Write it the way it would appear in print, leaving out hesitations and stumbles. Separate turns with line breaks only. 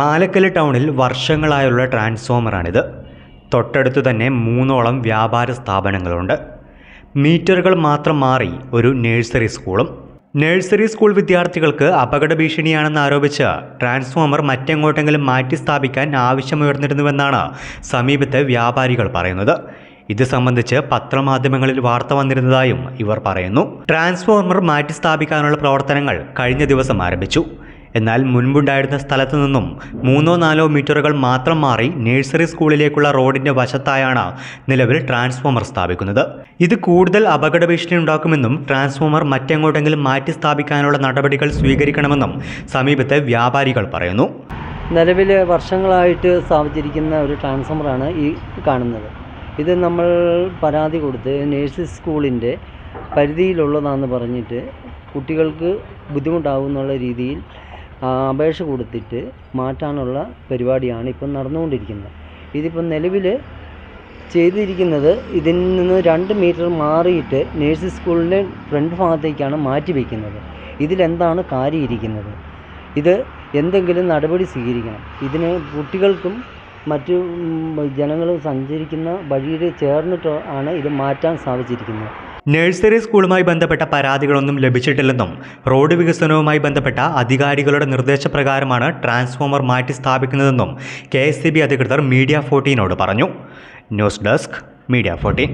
മാലക്കല് ടൗണിൽ വർഷങ്ങളായുള്ള ട്രാൻസ്ഫോമറാണിത്. തൊട്ടടുത്തു തന്നെ 3ഓളം വ്യാപാര സ്ഥാപനങ്ങളുണ്ട്. മീറ്ററുകൾ മാത്രം മാറി ഒരു നഴ്സറി സ്കൂളും. നഴ്സറി സ്കൂൾ വിദ്യാർത്ഥികൾക്ക് അപകട ഭീഷണിയാണെന്ന് ആരോപിച്ച് ട്രാൻസ്ഫോമർ മറ്റെങ്ങോട്ടെങ്കിലും മാറ്റി സ്ഥാപിക്കാൻ ആവശ്യമുയർന്നിരുന്നുവെന്നാണ് സമീപത്തെ വ്യാപാരികൾ പറയുന്നത്. ഇത് സംബന്ധിച്ച് പത്രമാധ്യമങ്ങളിൽ വാർത്ത വന്നിരുന്നതായും ഇവർ പറയുന്നു. ട്രാൻസ്ഫോമർ മാറ്റി സ്ഥാപിക്കാനുള്ള പ്രവർത്തനങ്ങൾ കഴിഞ്ഞ ദിവസം ആരംഭിച്ചു. എന്നാൽ മുൻപുണ്ടായിരുന്ന സ്ഥലത്തു നിന്നും 3-4 മീറ്ററുകൾ മാത്രം മാറി നഴ്സറി സ്കൂളിലേക്കുള്ള റോഡിന്റെ വശത്തായാണ് നിലവിൽ ട്രാൻസ്ഫോമർ സ്ഥാപിക്കുന്നത്. ഇത് കൂടുതൽ അപകട ഭീഷണി ഉണ്ടാക്കുമെന്നും ട്രാൻസ്ഫോമർ മറ്റെങ്ങോട്ടെങ്കിലും മാറ്റി സ്ഥാപിക്കാനുള്ള നടപടികൾ സ്വീകരിക്കണമെന്നും സമീപത്തെ വ്യാപാരികൾ പറയുന്നു.
നിലവിൽ വർഷങ്ങളായിട്ട് സ്ഥാപിച്ചിരിക്കുന്ന ഒരു ട്രാൻസ്ഫോമറാണ് ഈ കാണുന്നത്. ഇത് നമ്മൾ പരാതി കൊടുത്ത് നഴ്സറി സ്കൂളിൻ്റെ പരിധിയിലുള്ളതാണെന്ന് പറഞ്ഞിട്ട് കുട്ടികൾക്ക് ബുദ്ധിമുട്ടാകുന്നുള്ള രീതിയിൽ അപേക്ഷ കൊടുത്തിട്ട് മാറ്റാനുള്ള പരിപാടിയാണ് ഇപ്പം നടന്നുകൊണ്ടിരിക്കുന്നത്. ഇതിപ്പം നിലവിൽ ചെയ്തിരിക്കുന്നത് ഇതിൽ നിന്ന് 2 മീറ്റർ മാറിയിട്ട് നഴ്സറി സ്കൂളിൻ്റെ ഫ്രണ്ട് ഭാഗത്തേക്കാണ് മാറ്റി വയ്ക്കുന്നത്. ഇതിലെന്താണ് കാര്യം ഇരിക്കുന്നത്? ഇത് എന്തെങ്കിലും നടപടി സ്വീകരിക്കണം. ഇതിന് കുട്ടികൾക്കും മറ്റു ജനങ്ങളും സഞ്ചരിക്കുന്ന വഴിയിൽ ചേർന്നിട്ട് ആണ് ഇത് മാറ്റാൻ സാധിച്ചിരിക്കുന്നത്.
നഴ്സറി സ്കൂളുമായി ബന്ധപ്പെട്ട പരാതികളൊന്നും ലഭിച്ചിട്ടില്ലെന്നും റോഡ് വികസനവുമായി ബന്ധപ്പെട്ട അധികാരികളുടെ നിർദ്ദേശപ്രകാരമാണ് ട്രാൻസ്ഫോമർ മാറ്റി സ്ഥാപിക്കുന്നതെന്നും KSEB അധികൃതർ മീഡിയ 14നോട് പറഞ്ഞു. News desk, media 14.